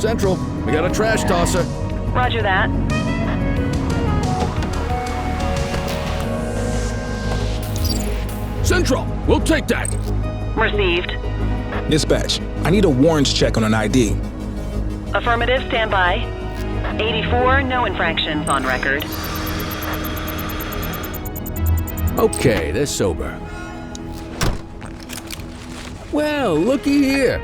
Central, we got a trash tosser. Roger that. Central, we'll take that. Received. Dispatch, I need a warrants check on an ID. Affirmative, stand by. 84, no infractions on record. Okay, they're sober. Well, looky here.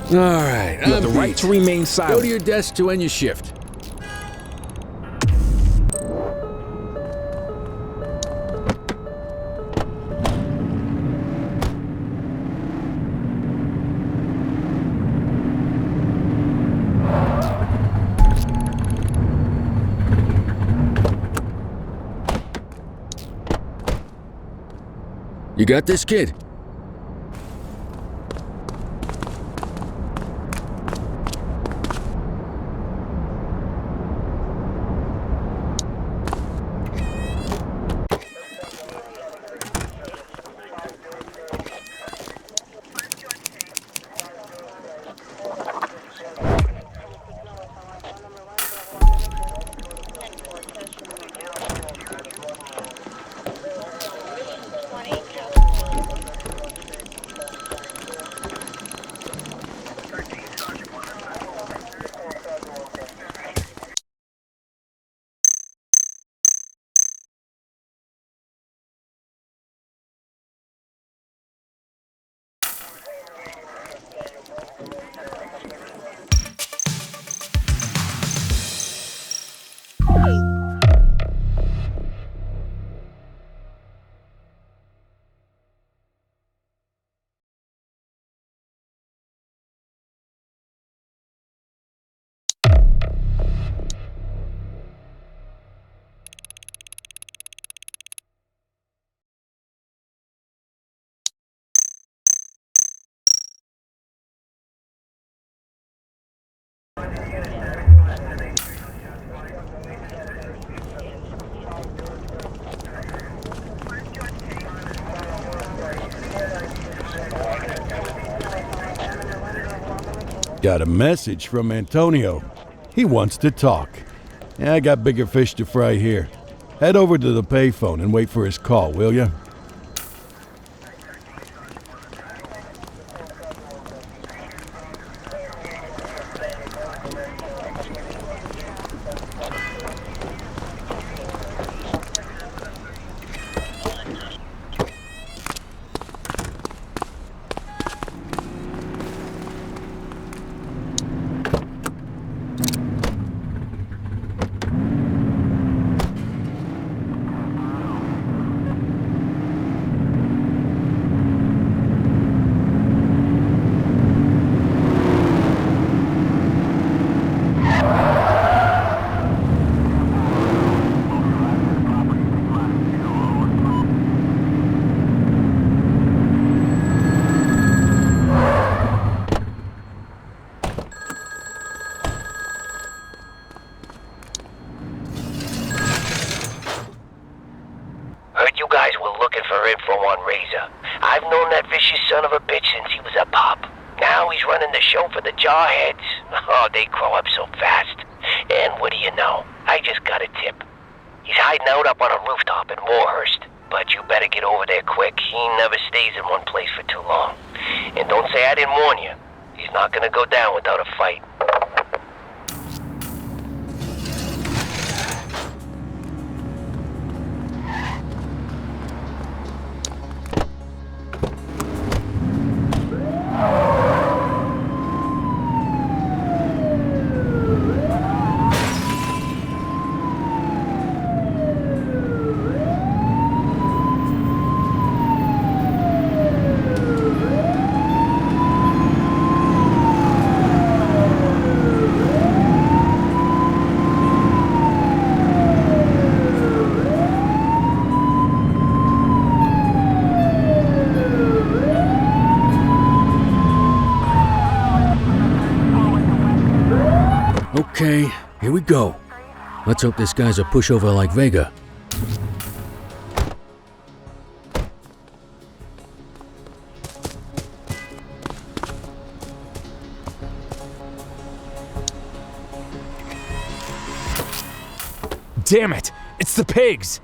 All right, You have the right to remain Go silent. to your desk to end your shift. You got this, kid? Got a message from Antonio. He wants to talk. Yeah, I got bigger fish to fry here. Head over to the payphone and wait for his call, will ya? I've known that vicious son of a bitch since he was a pup. Now he's running the show for the Jarheads. Oh, they grow up so fast. And what do you know? I just got a tip. He's hiding out up on a rooftop in Moorhurst. But you better get over there quick. He never stays in one place for too long. And don't say I didn't warn you. He's not gonna go down without a fight. Here we go. Let's hope this guy's a pushover like Vega. Damn it! It's the pigs!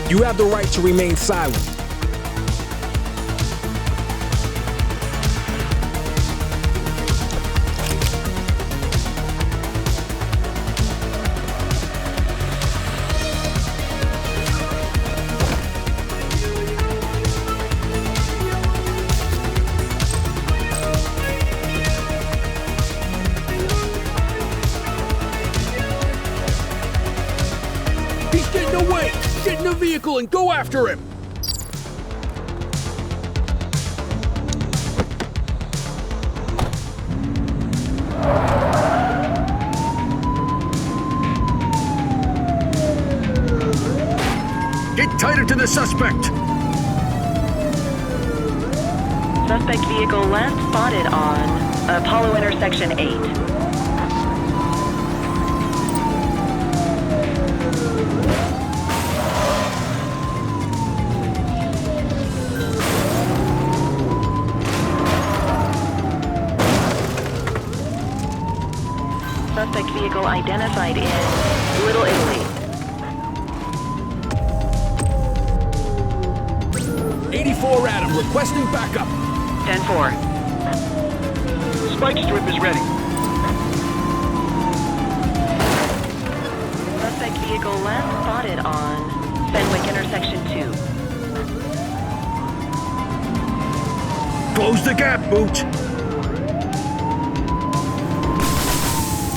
You have the right to remain silent. He's getting away! Get in the vehicle and go after him! Get tighter to the suspect! Suspect vehicle last spotted on Apollo intersection 8. Suspect vehicle identified in Little Italy. 84 Adam, requesting backup. 10-4. Spike strip is ready. Suspect vehicle last spotted on Fenwick intersection 2. Close the gap, Boot!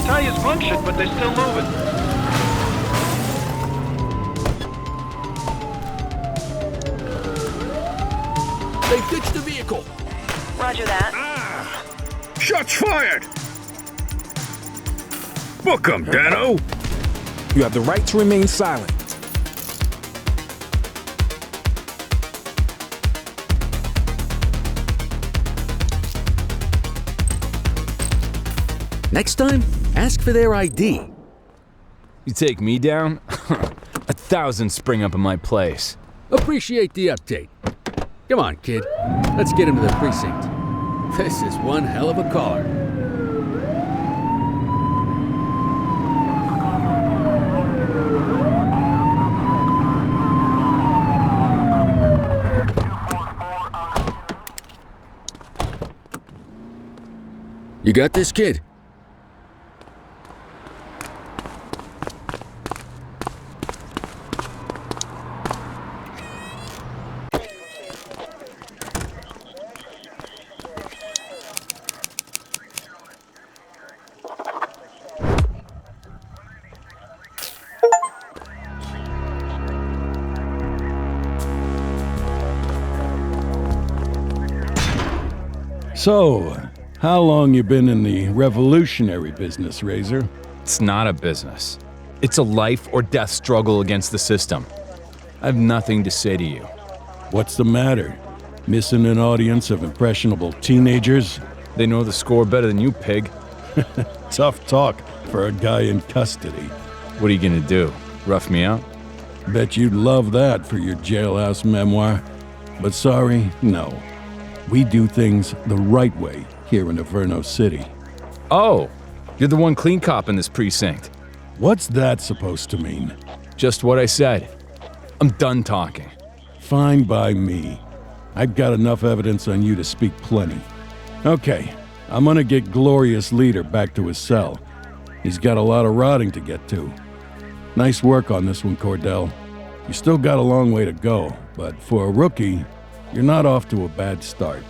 Tires punctured, but they're still moving. They've ditched the vehicle! Roger that. Shots fired! Book 'em, Dano! You have the right to remain silent. Next time, ask for their ID. You take me down? 1,000 spring up in my place. Appreciate the update. Come on, kid. Let's get him to the precinct. This is one hell of a caller. You got this, kid? So, how long you been in the revolutionary business, Razor? It's not a business. It's a life or death struggle against the system. I have nothing to say to you. What's the matter? Missing an audience of impressionable teenagers? They know the score better than you, pig. Tough talk for a guy in custody. What are you gonna do? Rough me out? Bet you'd love that for your jailhouse memoir. But sorry, no. We do things the right way here in Averno City. Oh, you're the one clean cop in this precinct. What's that supposed to mean? Just what I said. I'm done talking. Fine by me. I've got enough evidence on you to speak plenty. Okay, I'm gonna get Glorious Leader back to his cell. He's got a lot of rotting to get to. Nice work on this one, Cordell. You still got a long way to go, but for a rookie, you're not off to a bad start.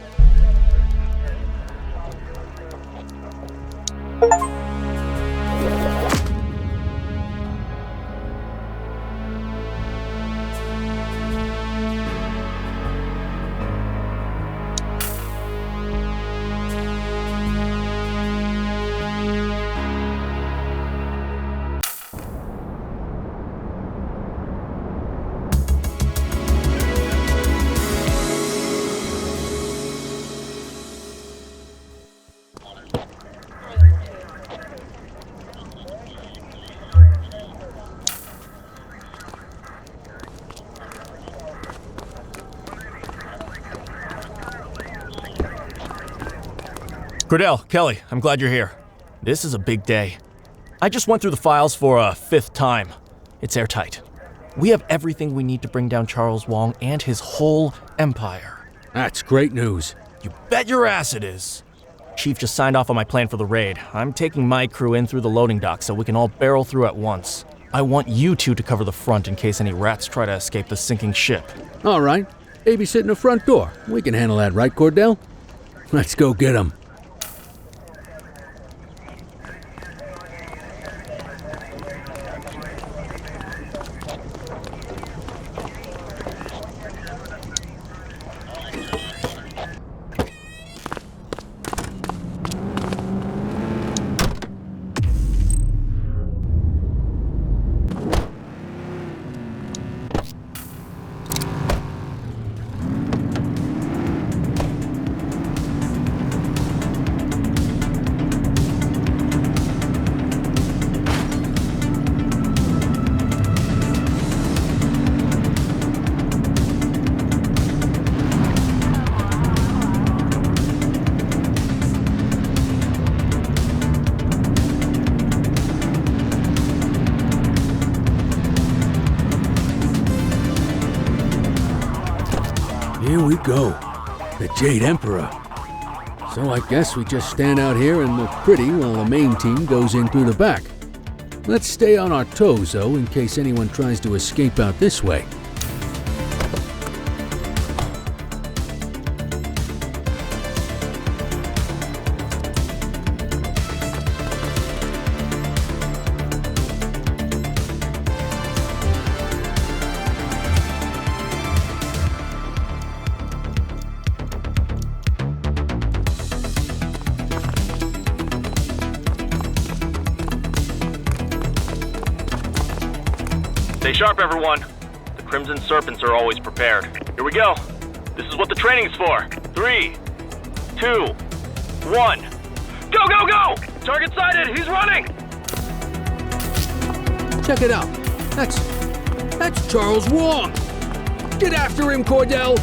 Cordell, Kelly, I'm glad you're here. This is a big day. I just went through the files for a 5th time. It's airtight. We have everything we need to bring down Charles Wong and his whole empire. That's great news. You bet your ass it is. Chief just signed off on my plan for the raid. I'm taking my crew in through the loading dock so we can all barrel through at once. I want you two to cover the front in case any rats try to escape the sinking ship. All right. Babysit in the front door. We can handle that, right, Cordell? Let's go get him. Here we go. The Jade Emperor. So I guess we just stand out here and look pretty while the main team goes in through the back. Let's stay on our toes, though, in case anyone tries to escape out this way. Stay sharp, everyone. The Crimson Serpents are always prepared. Here we go. This is what the training's for. 3, 2, 1. Go, go, go! Target sighted! He's running! Check it out. That's Charles Wong. Get after him, Cordell.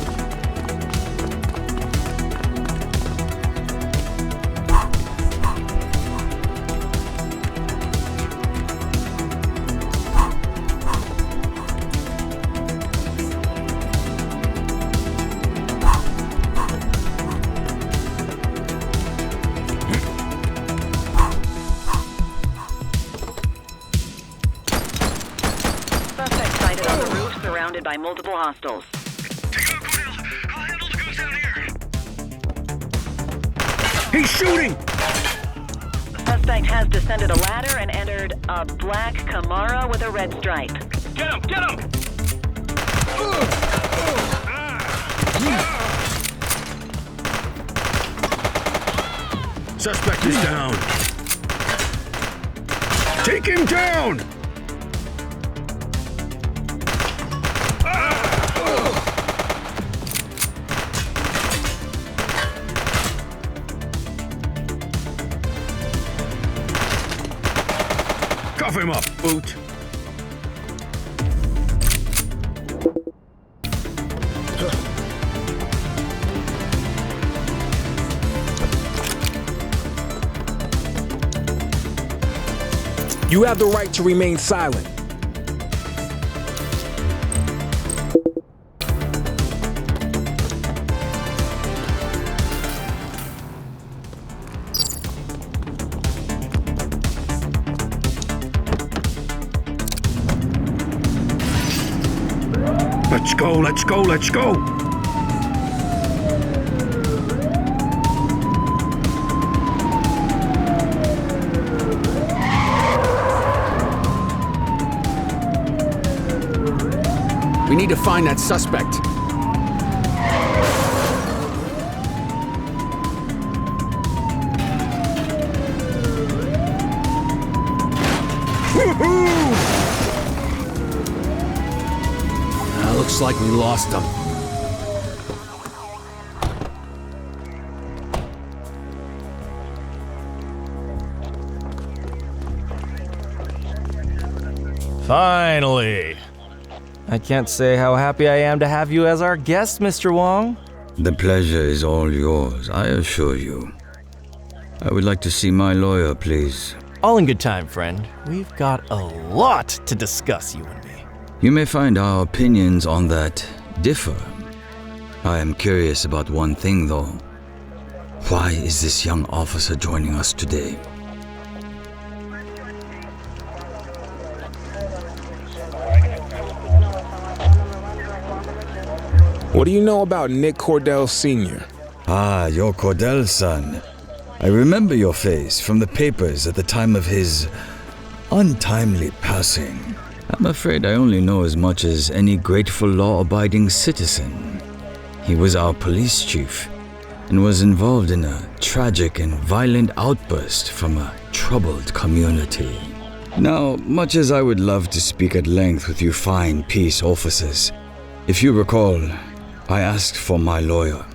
Surrounded by multiple hostiles. He's shooting! The suspect has descended a ladder and entered a black Camaro with a red stripe. Get him! Get him! Suspect is down. Take him down! Cuff him up, boot. You have the right to remain silent. Let's go, let's go, let's go! We need to find that suspect. Looks like we lost him. Finally! I can't say how happy I am to have you as our guest, Mr. Wong. The pleasure is all yours, I assure you. I would like to see my lawyer, please. All in good time, friend. We've got a lot to discuss, you and me. You may find our opinions on that differ. I am curious about one thing, though. Why is this young officer joining us today? What do you know about Nick Cordell Sr.? Ah, you're Cordell's son. I remember your face from the papers at the time of his untimely passing. I'm afraid I only know as much as any grateful law-abiding citizen. He was our police chief and was involved in a tragic and violent outburst from a troubled community. Now, much as I would love to speak at length with you fine peace officers, if you recall, I asked for my lawyer.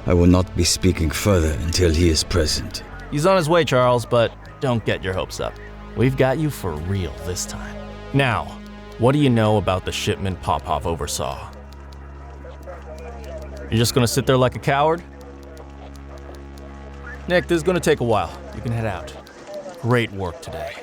I will not be speaking further until he is present. He's on his way, Charles, but don't get your hopes up. We've got you for real this time. Now, what do you know about the shipment Popov oversaw? You're just gonna sit there like a coward? Nick, this is gonna take a while. You can head out. Great work today.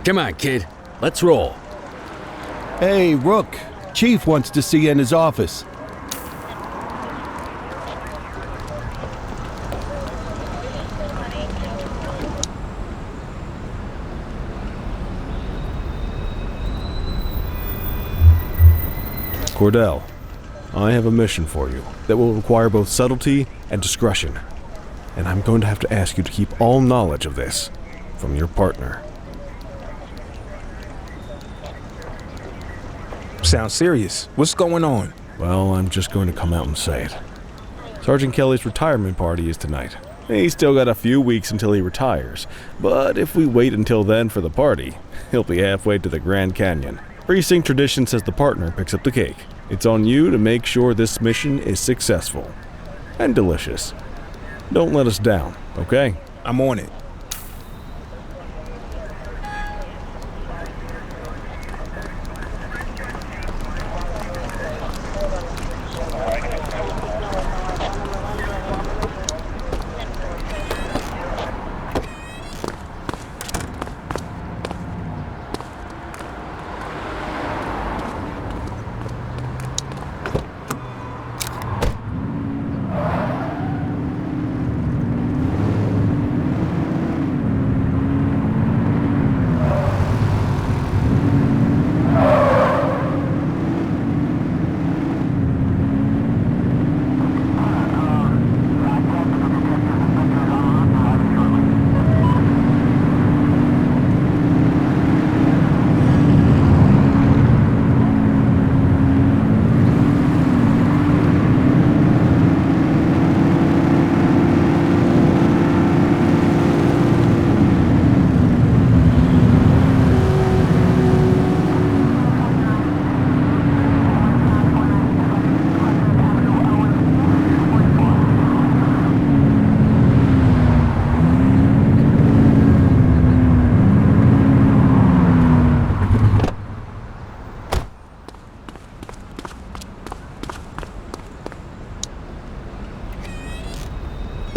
Come on, kid. Let's roll. Hey, Rook. Chief wants to see you in his office. Cordell, I have a mission for you that will require both subtlety and discretion, and I'm going to have to ask you to keep all knowledge of this from your partner. Sounds serious. What's going on? Well, I'm just going to come out and say it. Sergeant Kelly's retirement party is tonight. He's still got a few weeks until he retires, but if we wait until then for the party, he'll be halfway to the Grand Canyon. Precinct tradition says the partner picks up the cake. It's on you to make sure this mission is successful and delicious. Don't let us down, okay? I'm on it.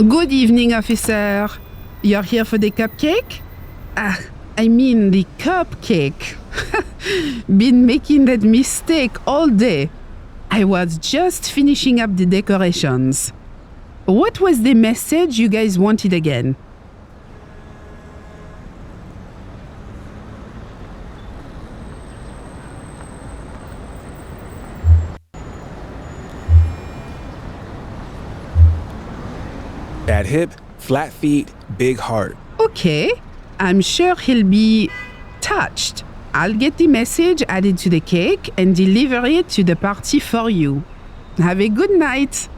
Good evening, officer. You're here for the cupcake? I mean the cupcake. Been making that mistake all day. I was just finishing up the decorations. What was the message you guys wanted again? Bad hip, flat feet, big heart. Okay, I'm sure he'll be touched. I'll get the message added to the cake and deliver it to the party for you. Have a good night.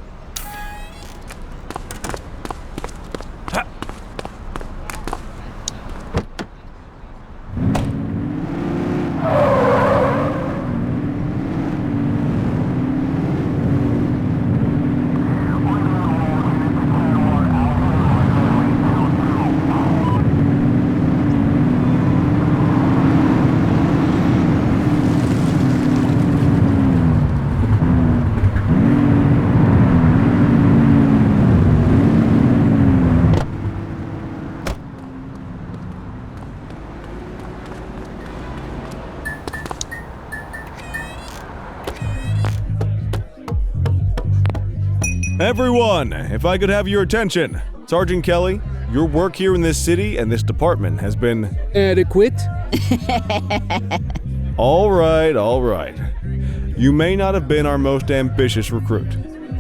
Everyone, if I could have your attention. Sergeant Kelly, your work here in this city and this department has been... Adequate? All right. You may not have been our most ambitious recruit,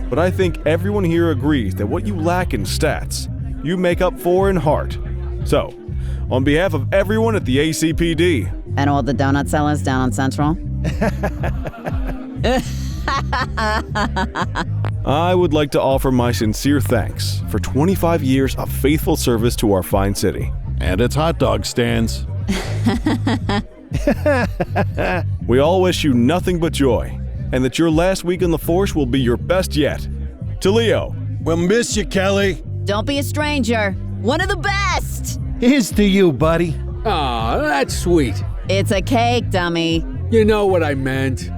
but I think everyone here agrees that what you lack in stats, you make up for in heart. So, on behalf of everyone at the ACPD... And all the donut sellers down on Central? I would like to offer my sincere thanks for 25 years of faithful service to our fine city. And its hot dog stands. We all wish you nothing but joy, and that your last week on the force will be your best yet. To Leo. We'll miss you, Kelly. Don't be a stranger. One of the best! Here's to you, buddy. Aw, that's sweet. It's a cake, dummy. You know what I meant.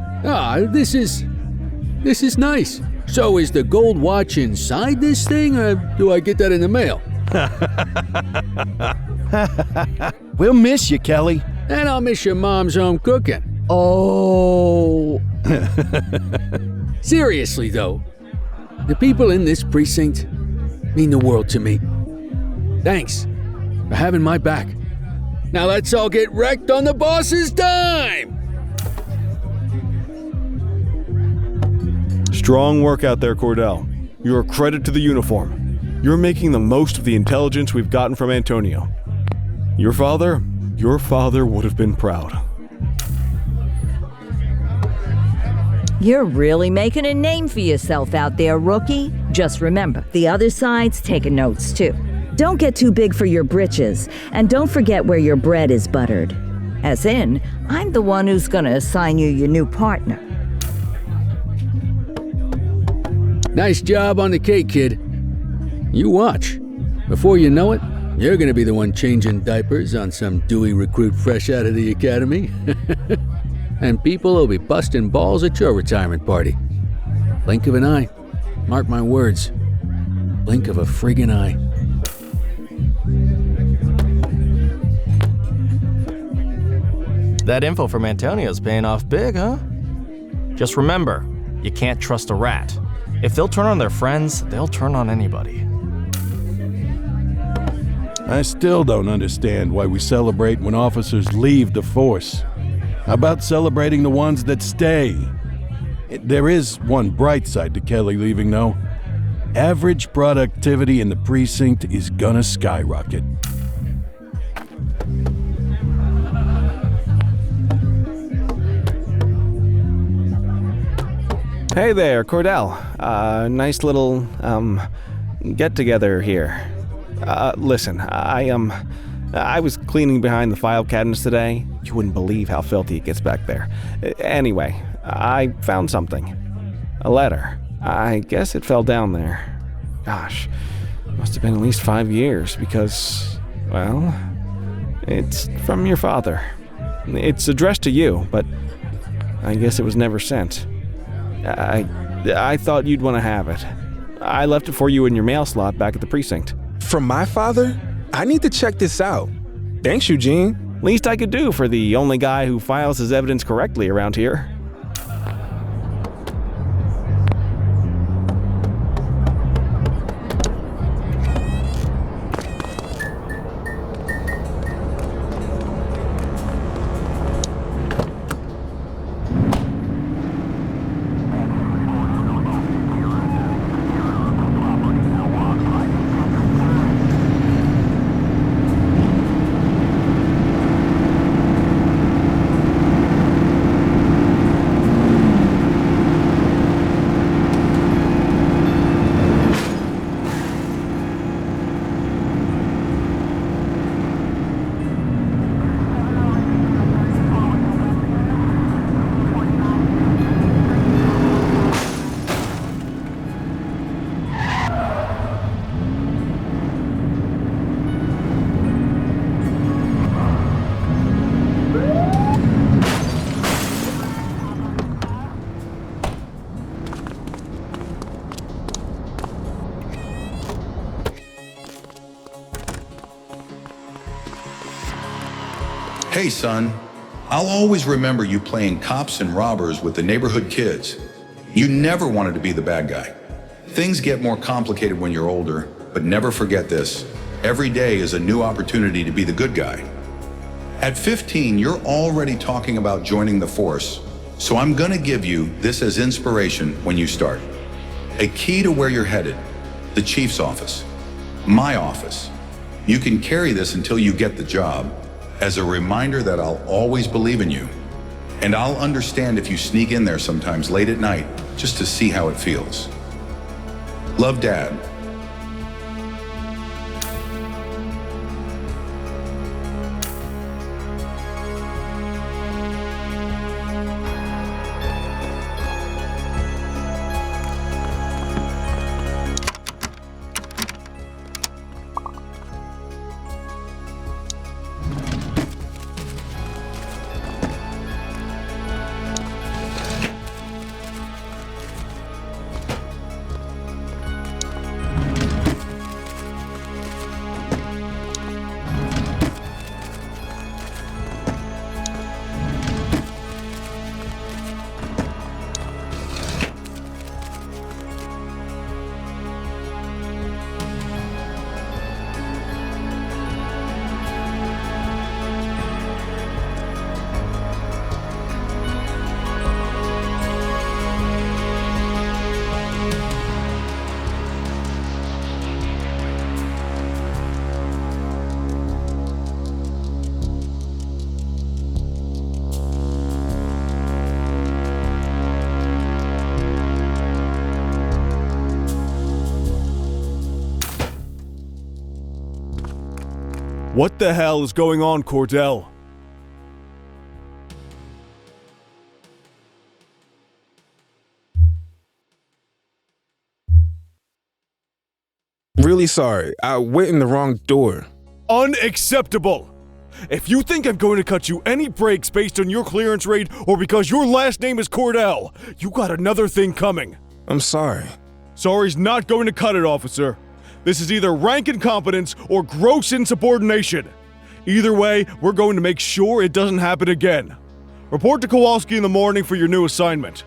This is nice. So is the gold watch inside this thing, or do I get that in the mail? We'll miss you, Kelly. And I'll miss your mom's home cooking. Oh. Seriously, though, the people in this precinct mean the world to me. Thanks for having my back. Now let's all get wrecked on the boss's dime! Strong work out there, Cordell. You're a credit to the uniform. You're making the most of the intelligence we've gotten from Antonio. Your father would have been proud. You're really making a name for yourself out there, rookie. Just remember, the other side's taking notes too. Don't get too big for your britches, and don't forget where your bread is buttered. As in, I'm the one who's gonna assign you your new partner. Nice job on the cake, kid. You watch. Before you know it, you're gonna be the one changing diapers on some dewy recruit fresh out of the academy. And people will be busting balls at your retirement party. Blink of an eye. Mark my words. Blink of a friggin' eye. That info from Antonio's paying off big, huh? Just remember, you can't trust a rat. If they'll turn on their friends, they'll turn on anybody. I still don't understand why we celebrate when officers leave the force. How about celebrating the ones that stay? There is one bright side to Kelly leaving, though. Average productivity in the precinct is gonna skyrocket. Hey there, Cordell. Nice little, get-together here. Listen, I was cleaning behind the file cabinets today. You wouldn't believe how filthy it gets back there. Anyway, I found something. A letter. I guess it fell down there. Gosh, must have been at least 5 years because, well, it's from your father. It's addressed to you, but I guess it was never sent. I thought you'd want to have it. I left it for you in your mail slot back at the precinct. From my father? I need to check this out. Thanks, Eugene. Least I could do for the only guy who files his evidence correctly around here. Hey, son. I'll always remember you playing cops and robbers with the neighborhood kids. You never wanted to be the bad guy. Things get more complicated when you're older, but never forget this. Every day is a new opportunity to be the good guy. At 15, you're already talking about joining the force, so I'm gonna give you this as inspiration when you start. A key to where you're headed, the chief's office, my office. You can carry this until you get the job, as a reminder that I'll always believe in you. And I'll understand if you sneak in there sometimes late at night, just to see how it feels. Love, Dad. What the hell is going on, Cordell? Really sorry. I went in the wrong door. Unacceptable! If you think I'm going to cut you any breaks based on your clearance rate or because your last name is Cordell, you got another thing coming. I'm sorry. Sorry's not going to cut it, officer. This is either rank incompetence or gross insubordination. Either way, we're going to make sure it doesn't happen again. Report to Kowalski in the morning for your new assignment.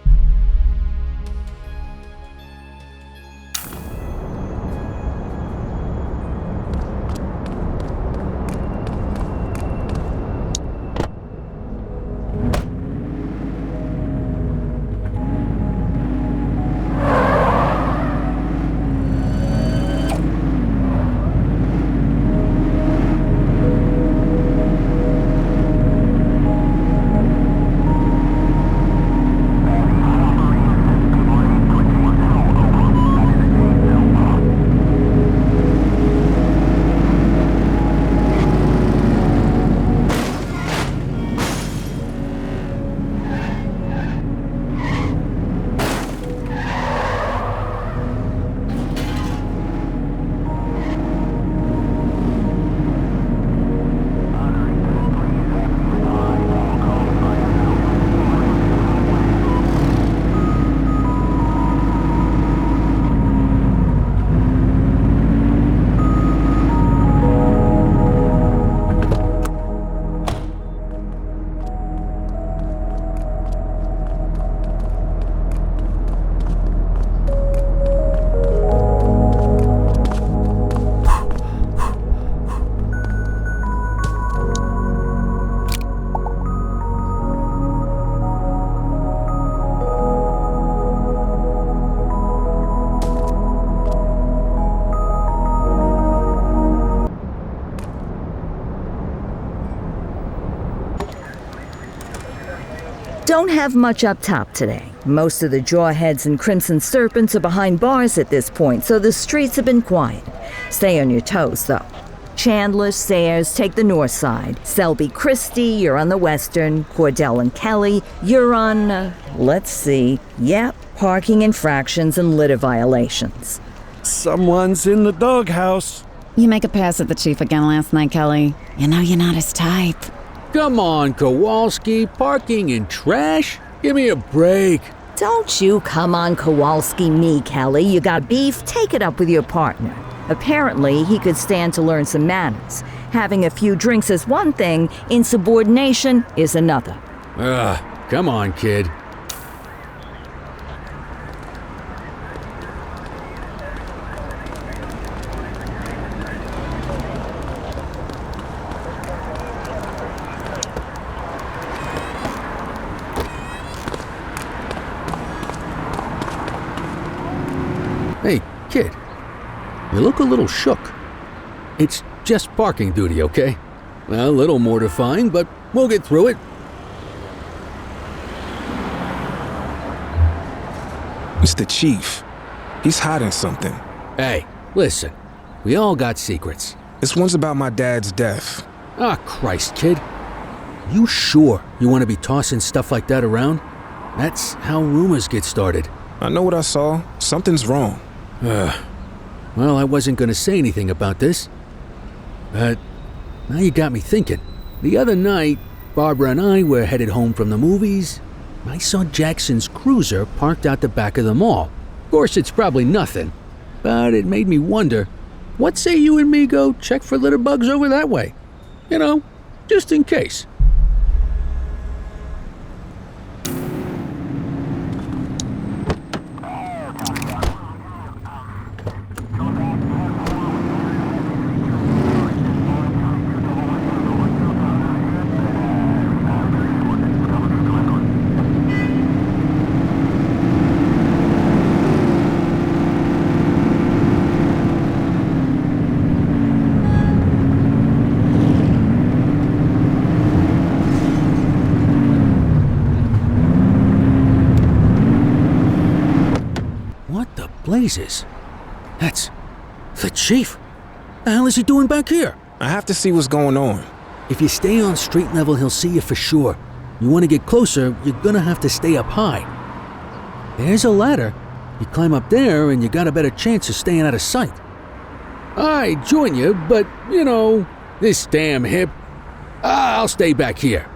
Don't have much up top today. Most of the Jawheads and Crimson Serpents are behind bars at this point, so the streets have been quiet. Stay on your toes, though. Chandler, Sayers take the north side. Selby Christie, you're on the western. Cordell and Kelly, you're on, let's see. Yep, parking infractions and litter violations. Someone's in the doghouse. You make a pass at the chief again last night, Kelly. You know you're not his type. Come on, Kowalski. Parking and trash? Give me a break. Don't you come on Kowalski me, Kelly. You got beef? Take it up with your partner. Apparently, he could stand to learn some manners. Having a few drinks is one thing, insubordination is another. Come on, kid. Hey, kid. You look a little shook. It's just parking duty, okay? A little mortifying, but we'll get through it. It's the chief. He's hiding something. Hey, listen. We all got secrets. This one's about my dad's death. Ah, Christ, kid. You sure you want to be tossing stuff like that around? That's how rumors get started. I know what I saw. Something's wrong. Well, I wasn't going to say anything about this. But now you got me thinking. The other night, Barbara and I were headed home from the movies. I saw Jackson's cruiser parked out the back of the mall. Of course, it's probably nothing. But it made me wonder, what say you and me go check for litter bugs over that way? You know, just in case. Blazes. That's the chief. The hell is he doing back here? I have to see what's going on. If you stay on street level, he'll see you for sure. You want to get closer, you're gonna have to stay up high. There's a ladder. You climb up there and you got a better chance of staying out of sight. I'd join you, but, you know, this damn hip. I'll stay back here.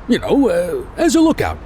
You know, as a lookout.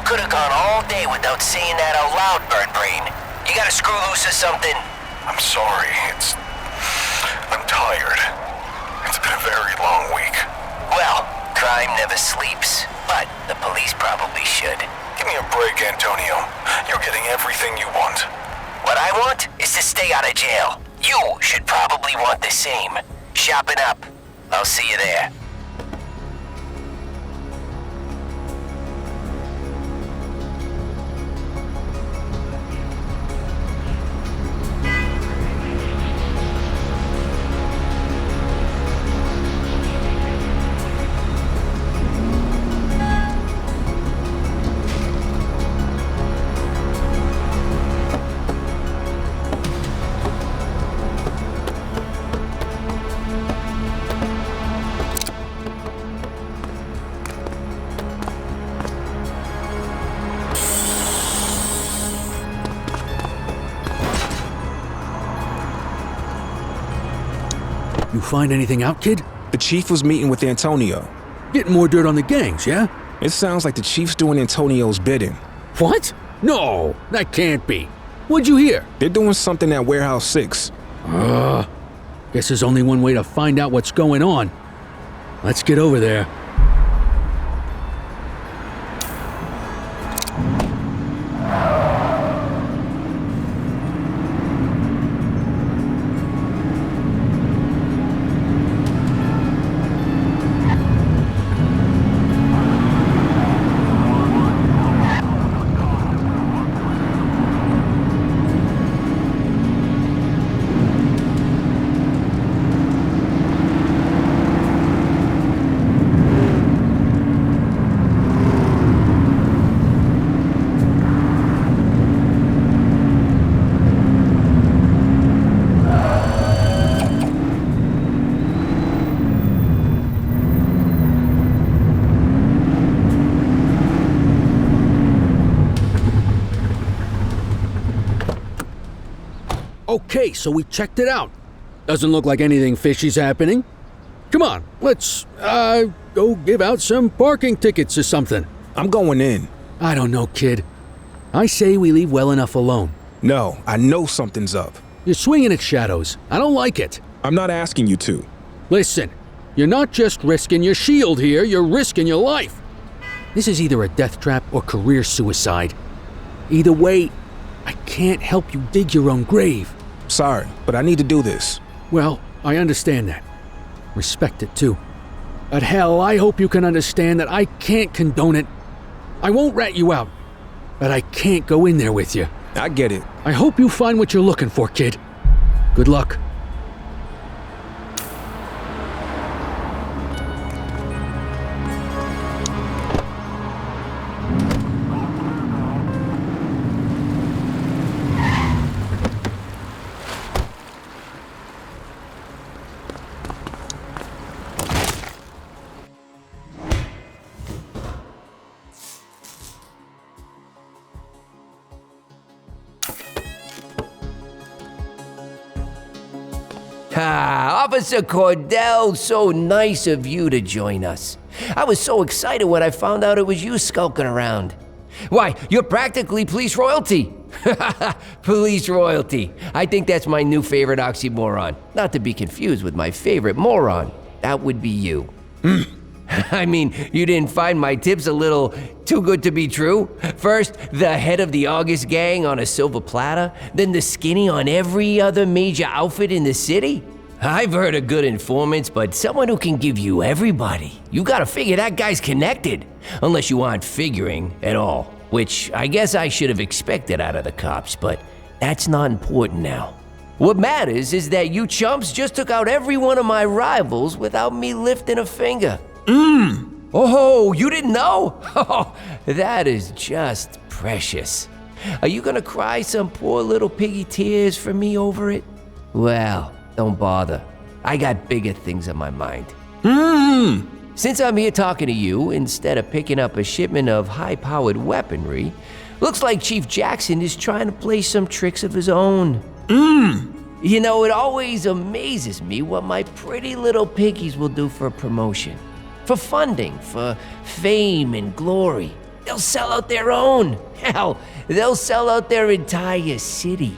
could have gone all day without saying that out loud, Bird Brain. You gotta screw loose or something? I'm sorry. I'm tired. It's been a very long week. Well, crime never sleeps, but the police probably should. Give me a break, Antonio. You're getting everything you want. What I want is to stay out of jail. You should probably want the same. Shopping up. I'll see you there. You find anything out, kid? The chief was meeting with Antonio. Getting more dirt on the gangs, yeah? It sounds like the chief's doing Antonio's bidding. What? No, that can't be. What'd you hear? They're doing something at Warehouse 6. Guess there's only one way to find out what's going on. Let's get over there. Okay, so we checked it out. Doesn't look like anything fishy's happening. Come on, let's, go give out some parking tickets or something. I'm going in. I don't know, kid. I say we leave well enough alone. No, I know something's up. You're swinging at shadows. I don't like it. I'm not asking you to. Listen, you're not just risking your shield here, you're risking your life. This is either a death trap or career suicide. Either way, I can't help you dig your own grave. Sorry, but I need to do this. Well, I understand that. Respect it too. But hell, I hope you can understand that I can't condone it. I won't rat you out, but I can't go in there with you. I get it. I hope you find what you're looking for, kid. Good luck. Officer Cordell, so nice of you to join us. I was so excited when I found out it was you skulking around. Why, you're practically police royalty. Police royalty. I think that's my new favorite oxymoron. Not to be confused with my favorite moron. That would be you. I mean, you didn't find my tips a little too good to be true? First, the head of the August gang on a silver platter, then the skinny on every other major outfit in the city? I've heard of good informants, but someone who can give you everybody. You gotta figure that guy's connected. Unless you aren't figuring at all. Which I guess I should have expected out of the cops, but that's not important now. What matters is that you chumps just took out every one of my rivals without me lifting a finger. Oh, you didn't know? Oh, that is just precious. Are you gonna cry some poor little piggy tears for me over it? Well, don't bother. I got bigger things on my mind. Since I'm here talking to you, instead of picking up a shipment of high-powered weaponry, looks like Chief Jackson is trying to play some tricks of his own. You know, it always amazes me what my pretty little piggies will do for a promotion. For funding, for fame and glory. They'll sell out their own. Hell, they'll sell out their entire city.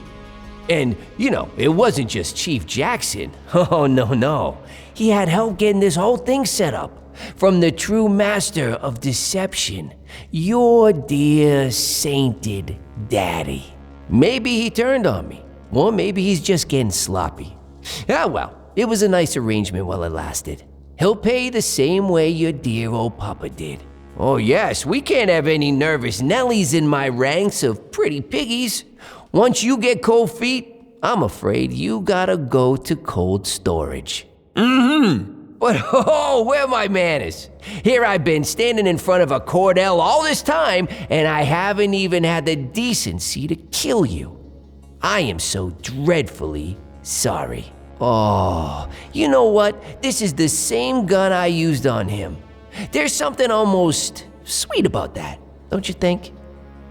And, you know, it wasn't just Chief Jackson. Oh, no. He had help getting this whole thing set up. From the true master of deception, your dear sainted daddy. Maybe he turned on me, or maybe he's just getting sloppy. Ah, well, it was a nice arrangement while it lasted. He'll pay the same way your dear old papa did. Oh yes, we can't have any nervous Nellies in my ranks of pretty piggies. Once you get cold feet, I'm afraid you gotta go to cold storage. But oh, where are my manners? Here I've been standing in front of a Cordell all this time, and I haven't even had the decency to kill you. I am so dreadfully sorry. Oh, you know what? This is the same gun I used on him. There's something almost sweet about that, don't you think?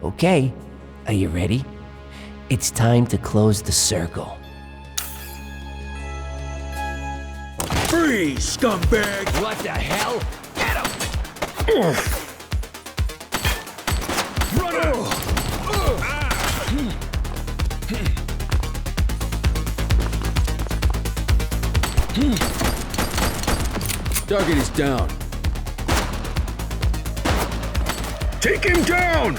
Okay, are you ready? It's time to close the circle. Freeze, scumbag! What the hell? Get him! Target is down. Take him down!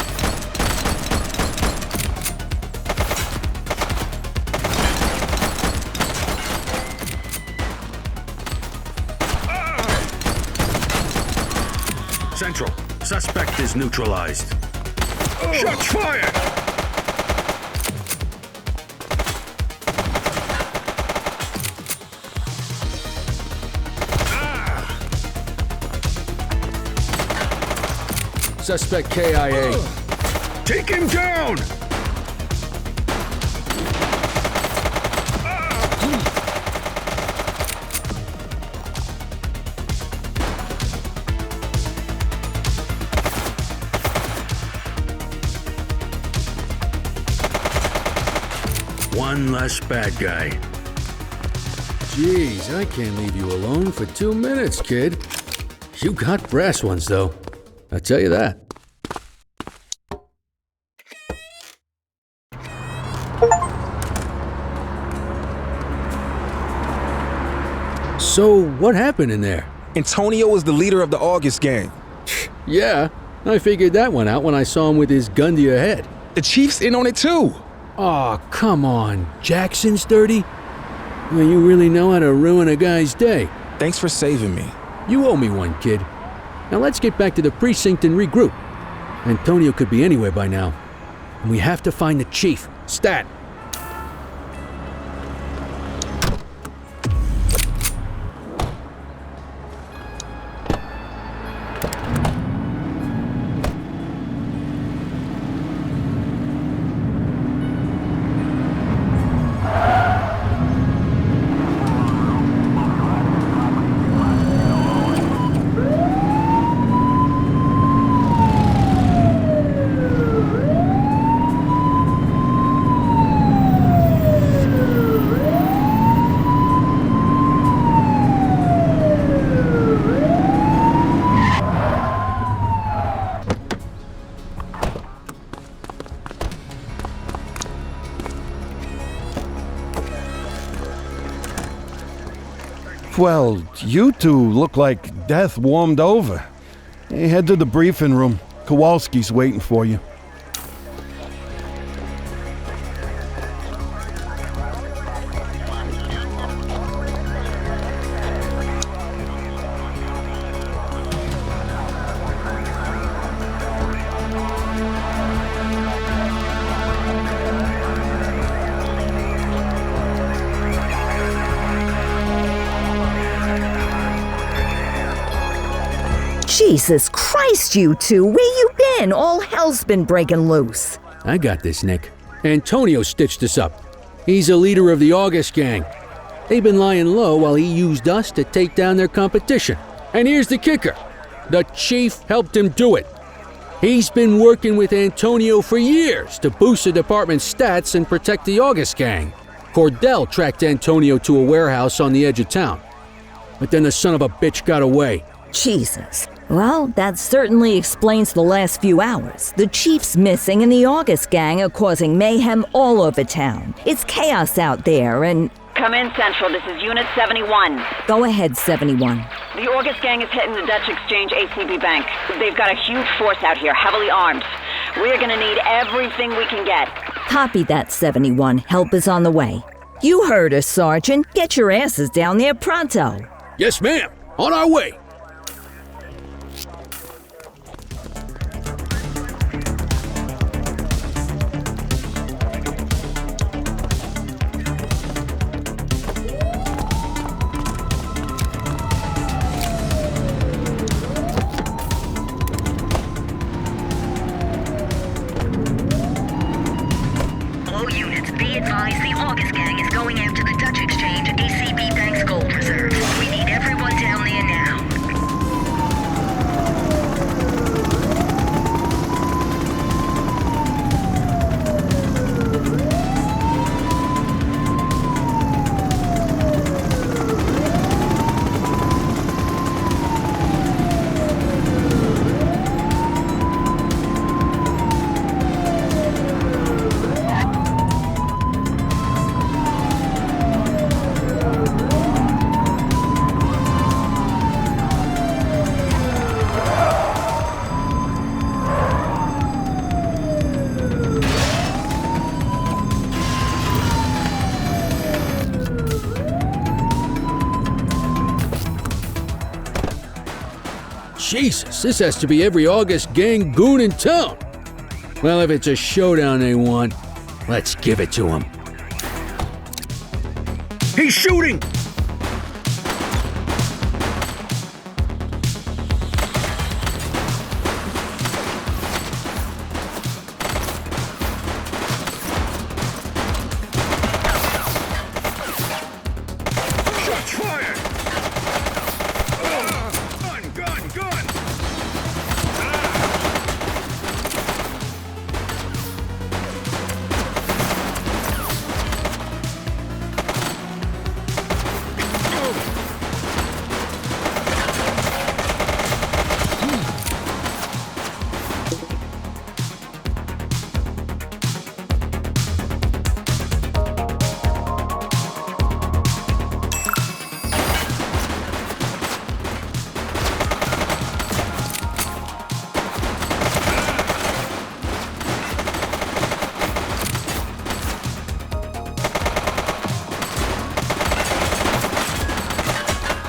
Central, suspect is neutralized. Shots fired! Suspect KIA. Take him down! One less bad guy. Jeez, I can't leave you alone for 2 minutes, kid. You got brass ones, though. I'll tell you that. So, what happened in there? Antonio is the leader of the August gang. Yeah, I figured that one out when I saw him with his gun to your head. The chief's in on it too. Aw, come on. Jackson's dirty? Well, you really know how to ruin a guy's day. Thanks for saving me. You owe me one, kid. Now let's get back to the precinct and regroup. Antonio could be anywhere by now. And we have to find the chief. Stat. Well, you two look like death warmed over. Hey, head to the briefing room. Kowalski's waiting for you. Jesus Christ, you two! Where you been? All hell's been breaking loose. I got this, Nick. Antonio stitched us up. He's a leader of the August gang. They've been lying low while he used us to take down their competition. And here's the kicker. The chief helped him do it. He's been working with Antonio for years to boost the department's stats and protect the August gang. Cordell tracked Antonio to a warehouse on the edge of town. But then the son of a bitch got away. Jesus. Well, that certainly explains the last few hours. The chief's missing and the August gang are causing mayhem all over town. It's chaos out there and... Come in, Central. This is Unit 71. Go ahead, 71. The August gang is hitting the Dutch Exchange ACB Bank. They've got a huge force out here, heavily armed. We're gonna need everything we can get. Copy that, 71. Help is on the way. You heard us, Sergeant. Get your asses down there pronto. Yes, ma'am. On our way. All units, be advised the August gang is going after the Dutch Exchange ACB Bank's gold reserve. We need everyone down there now. Jesus, this has to be every August gang goon in town. Well, if it's a showdown they want, let's give it to them. He's shooting! Shots fired! Gun!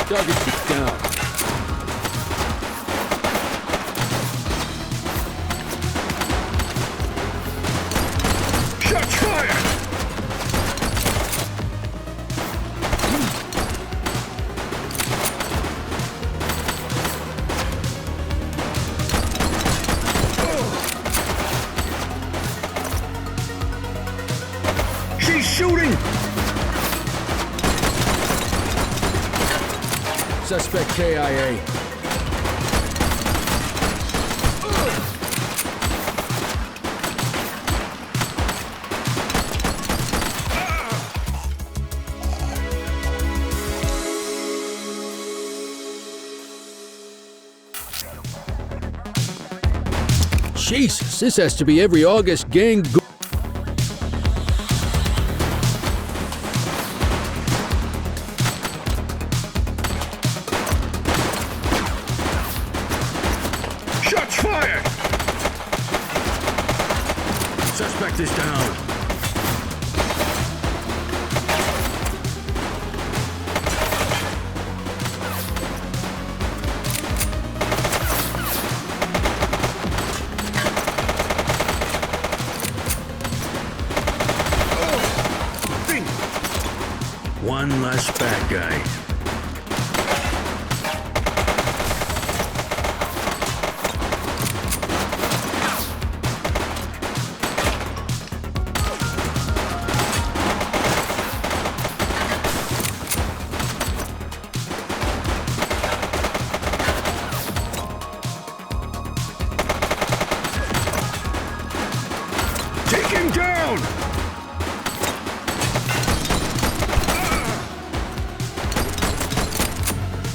Target is down. Shots fired! She's shooting! Suspect KIA. Jesus, this has to be every August gang. Shots fired! Suspect is down. One less bad guy. Take him down!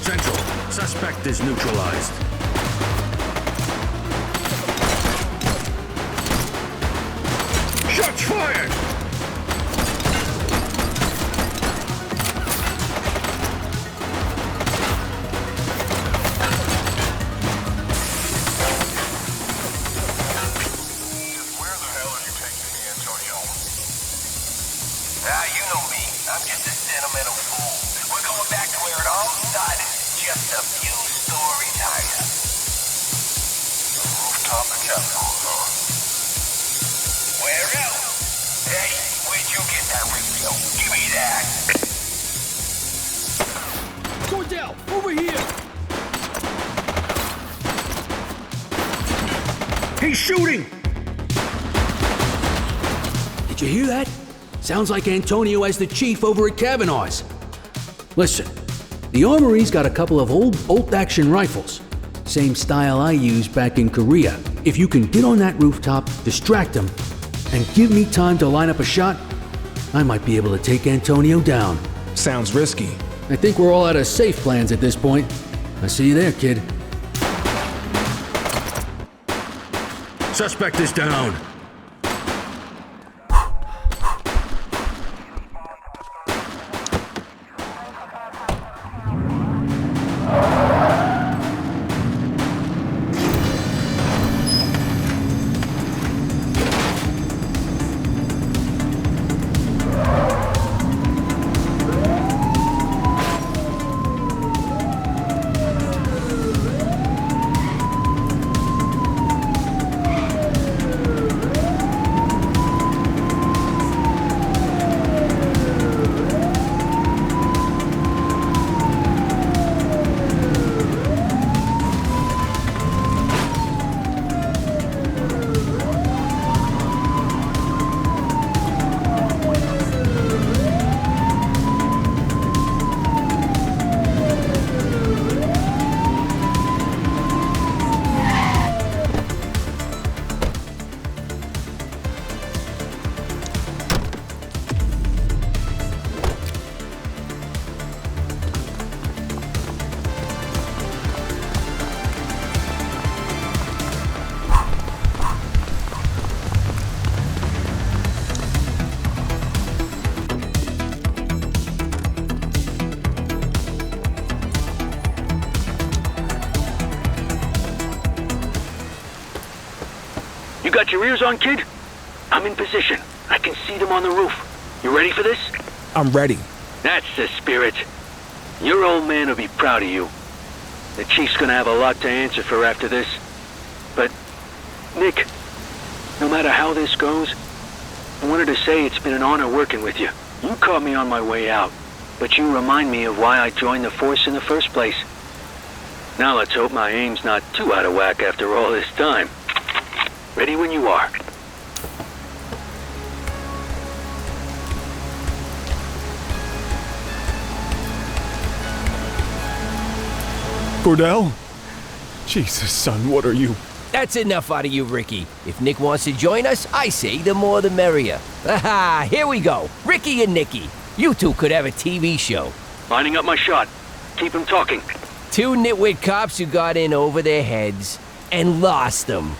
Central, suspect is neutralized. Shots fired! Ah, you know me. I'm just a sentimental fool. We're going back to where it all started. Just a few stories higher. Rooftop and capital, huh? Where else? Hey, where'd you get that radio? Give me that! Cordell, over here! He's shooting! Did you hear that? Sounds like Antonio as the chief over at Kavanaugh's. Listen, the armory's got a couple of old bolt-action rifles. Same style I used back in Korea. If you can get on that rooftop, distract them, and give me time to line up a shot, I might be able to take Antonio down. Sounds risky. I think we're all out of safe plans at this point. I see you there, kid. Suspect is down. You got your ears on, kid? I'm in position. I can see them on the roof. You ready for this? I'm ready. That's the spirit. Your old man will be proud of you. The chief's gonna have a lot to answer for after this. But, Nick, no matter how this goes, I wanted to say it's been an honor working with you. You caught me on my way out, but you remind me of why I joined the force in the first place. Now let's hope my aim's not too out of whack after all this time. Ready when you are. Cordell? Jesus, son, what are you? That's enough out of you, Ricky. If Nick wants to join us, I say the more the merrier. Aha, here we go. Ricky and Nicky. You two could have a TV show. Lining up my shot. Keep him talking. Two nitwit cops who got in over their heads and lost them.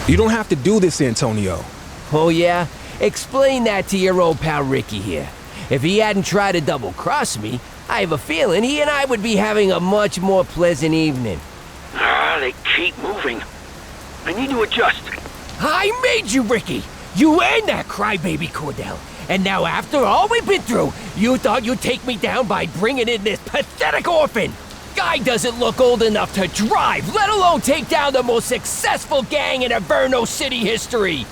You don't have to do this, Antonio. Oh, yeah? Explain that to your old pal Ricky here. If he hadn't tried to double-cross me, I have a feeling he and I would be having a much more pleasant evening. They keep moving. I need to adjust. I made you, Ricky! You and that crybaby Cordell. And now after all we've been through, you thought you'd take me down by bringing in this pathetic orphan! Guy doesn't look old enough to drive, let alone take down the most successful gang in Inferno City history!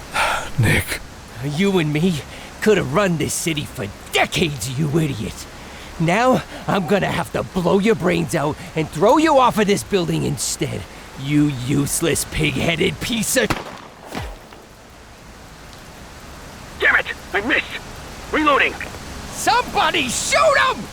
Nick. You and me could have run this city for decades, you idiot. Now, I'm gonna have to blow your brains out and throw you off of this building instead. You useless pig-headed piece of... Damn it! I missed! Reloading! Somebody shoot him!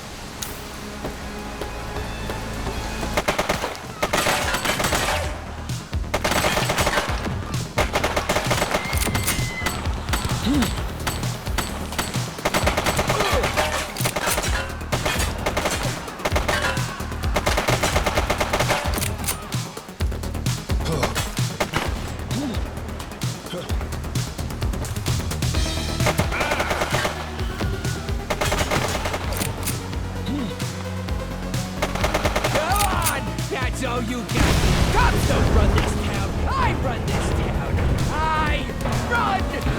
all you got. Cops don't run this town. I run this town. I run this town!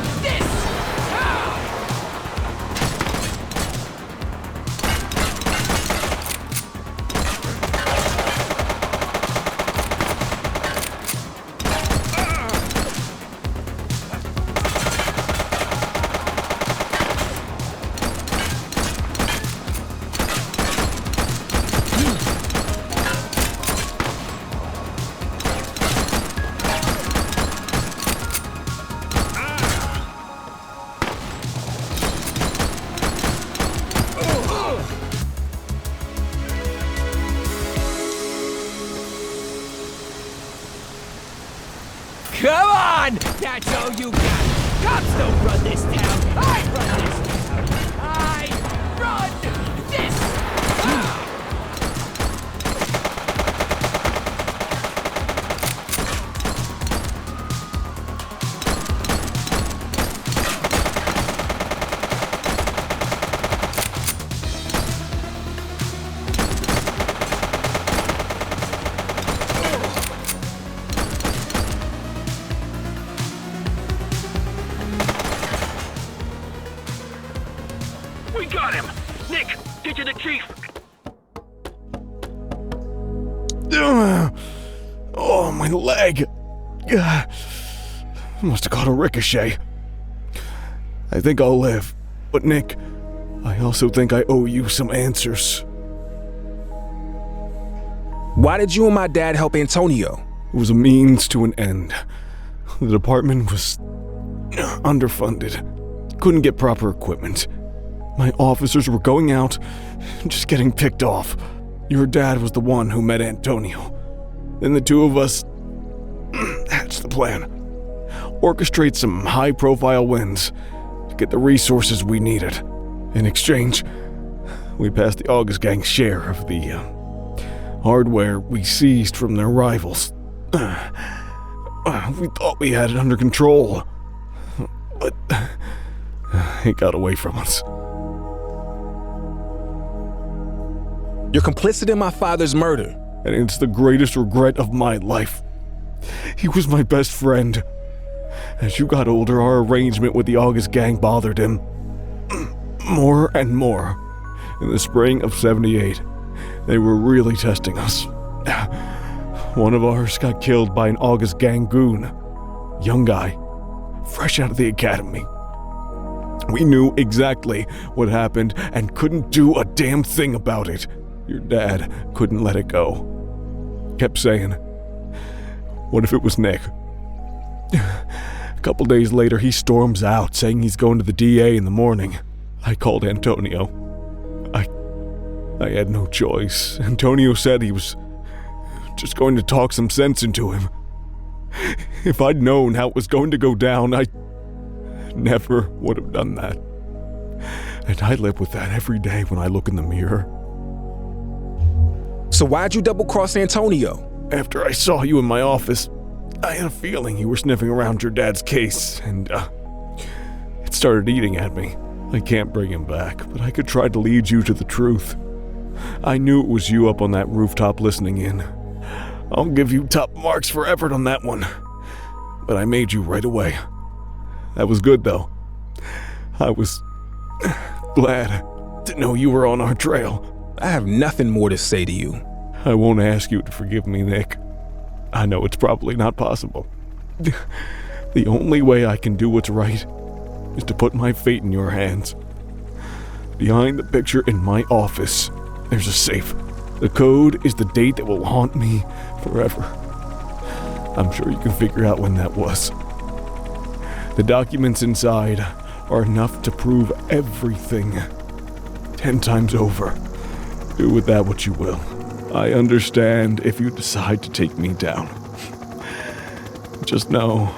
Come on! That's all you got! Cops don't run this town! I run this town! I run this town! We got him! Nick, get to the chief! Oh, my leg! Must have caught a ricochet. I think I'll live, but Nick, I also think I owe you some answers. Why did you and my dad help Antonio? It was a means to an end. The department was underfunded. Couldn't get proper equipment. My officers were going out, just getting picked off. Your dad was the one who met Antonio. Then the two of us hatched the plan. Orchestrate some high-profile wins to get the resources we needed. In exchange, we passed the August Gang's share of the hardware we seized from their rivals. We thought we had it under control, but it got away from us. You're complicit in my father's murder. And it's the greatest regret of my life. He was my best friend. As you got older, our arrangement with the August Gang bothered him. More and more. In the spring of '78, they were really testing us. One of ours got killed by an August Gang goon. Young guy, fresh out of the academy. We knew exactly what happened and couldn't do a damn thing about it. Your dad couldn't let it go. Kept saying, what if it was Nick? A couple days later, he storms out, saying he's going to the DA in the morning. I called Antonio. I had no choice. Antonio said he was just going to talk some sense into him. If I'd known how it was going to go down, I never would have done that. And I live with that every day when I look in the mirror. So why'd you double-cross Antonio? After I saw you in my office, I had a feeling you were sniffing around your dad's case, and it started eating at me. I can't bring him back, but I could try to lead you to the truth. I knew it was you up on that rooftop listening in. I'll give you top marks for effort on that one. But I made you right away. That was good, though. I was glad to know you were on our trail. I have nothing more to say to you. I won't ask you to forgive me, Nick. I know it's probably not possible. The only way I can do what's right is to put my fate in your hands. Behind the picture in my office, there's a safe. The code is the date that will haunt me forever. I'm sure you can figure out when that was. The documents inside are enough to prove everything 10 times over. Do with that what you will. I understand if you decide to take me down. Just know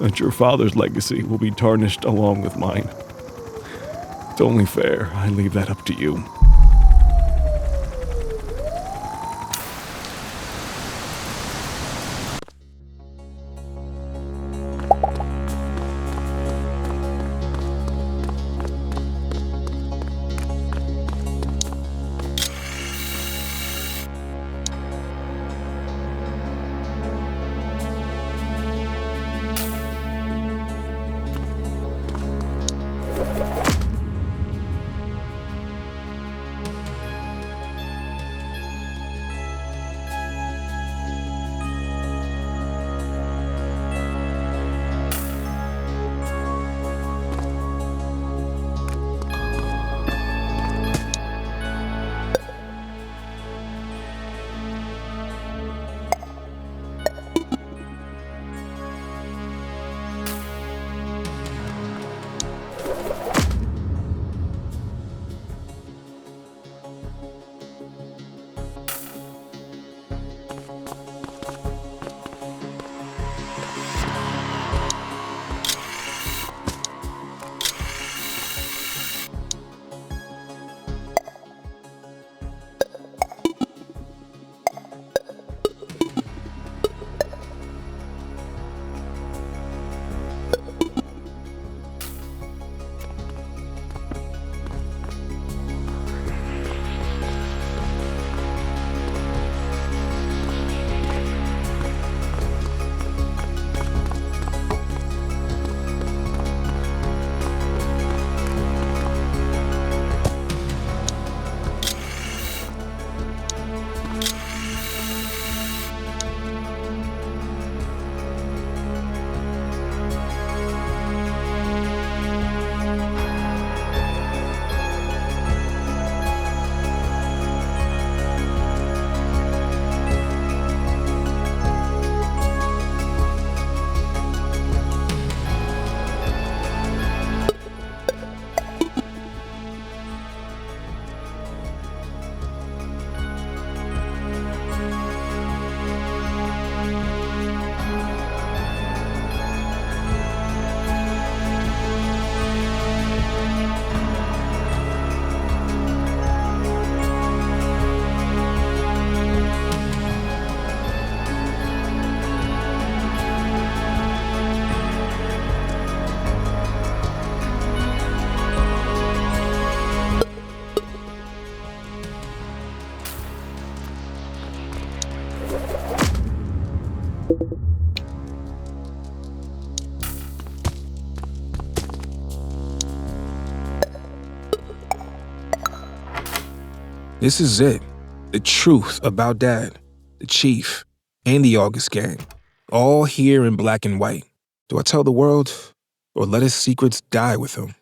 that your father's legacy will be tarnished along with mine. It's only fair I leave that up to you. This is it. The truth about Dad, the Chief, and the August gang. All here in black and white. Do I tell the world, or let his secrets die with him?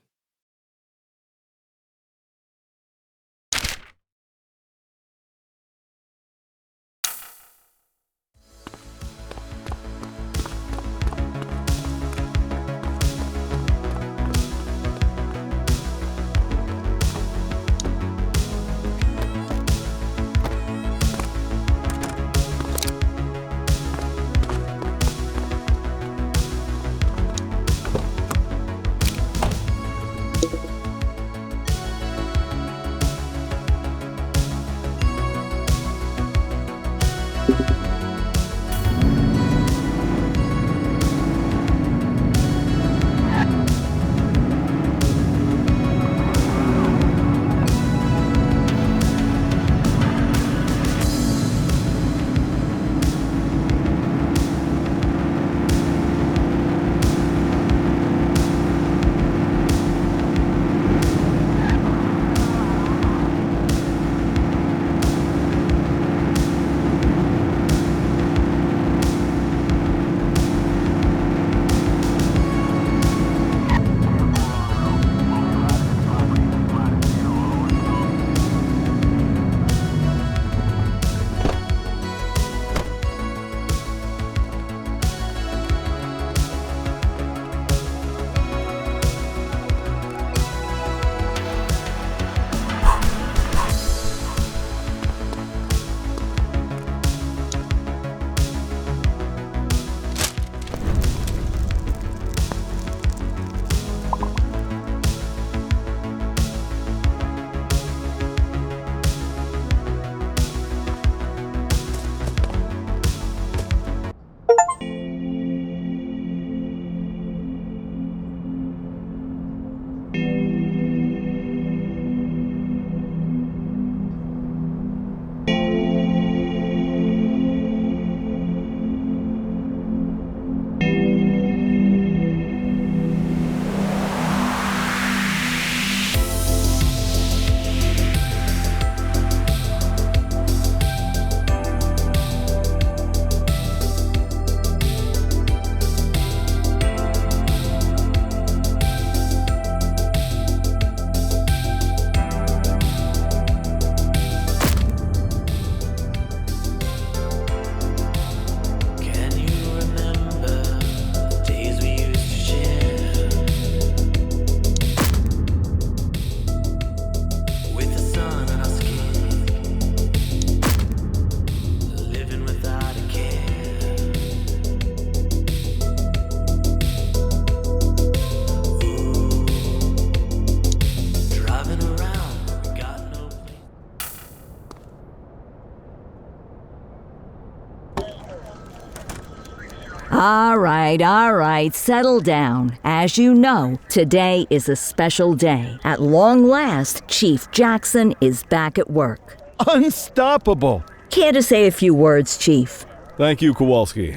All right, settle down. As you know, today is a special day. At long last, Chief Jackson is back at work. Unstoppable! Care to say a few words, Chief? Thank you, Kowalski.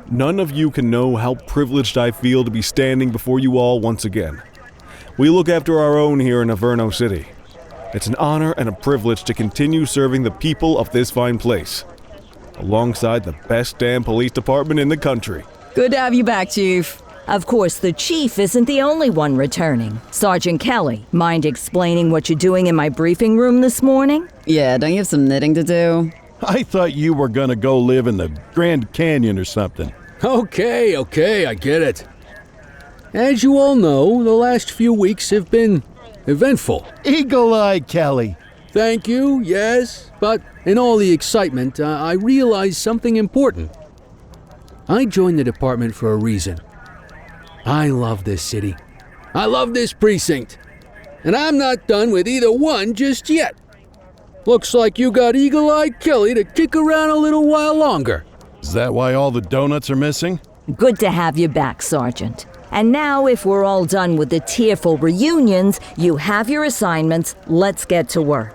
None of you can know how privileged I feel to be standing before you all once again. We look after our own here in Averno City. It's an honor and a privilege to continue serving the people of this fine place, alongside the best damn police department in the country. Good to have you back, Chief. Of course, the Chief isn't the only one returning. Sergeant Kelly, mind explaining what you're doing in my briefing room this morning? Yeah, don't you have some knitting to do? I thought you were gonna go live in the Grand Canyon or something. Okay, I get it. As you all know, the last few weeks have been eventful. Eagle Eye Kelly. Thank you, yes, but in all the excitement, I realized something important. I joined the department for a reason. I love this city. I love this precinct. And I'm not done with either one just yet. Looks like you got Eagle Eye Kelly to kick around a little while longer. Is that why all the donuts are missing? Good to have you back, Sergeant. And now, if we're all done with the tearful reunions, you have your assignments. Let's get to work.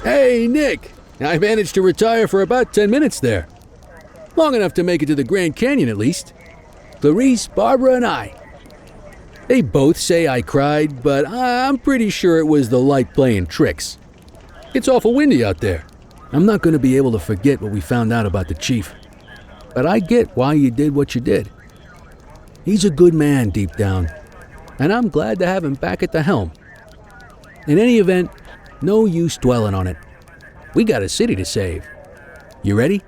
Hey, Nick. I managed to retire for about 10 minutes there. Long enough to make it to the Grand Canyon, at least. Clarice, Barbara, and I. They both say I cried, but I'm pretty sure it was the light playing tricks. It's awful windy out there. I'm not going to be able to forget what we found out about the chief. But I get why you did what you did. He's a good man deep down, and I'm glad to have him back at the helm. In any event, no use dwelling on it. We got a city to save. You ready?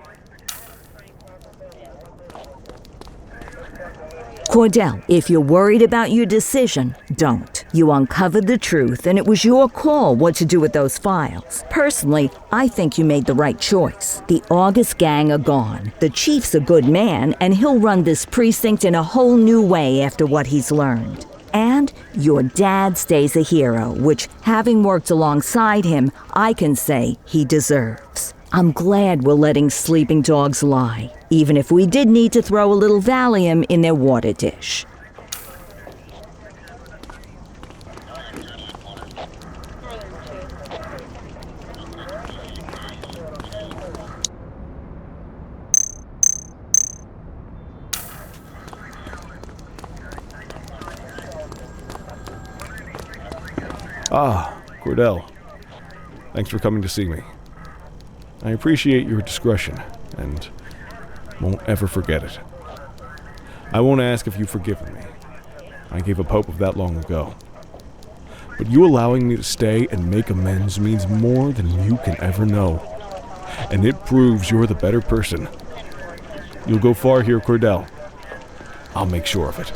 Cordell, if you're worried about your decision, don't. You uncovered the truth, and it was your call what to do with those files. Personally, I think you made the right choice. The August gang are gone. The chief's a good man, and he'll run this precinct in a whole new way after what he's learned. And your dad stays a hero, which, having worked alongside him, I can say he deserves. I'm glad we're letting sleeping dogs lie, even if we did need to throw a little Valium in their water dish. Ah, Cordell. Thanks for coming to see me. I appreciate your discretion, and won't ever forget it. I won't ask if you've forgiven me. I gave up hope of that long ago. But you allowing me to stay and make amends means more than you can ever know. And it proves you're the better person. You'll go far here, Cordell. I'll make sure of it.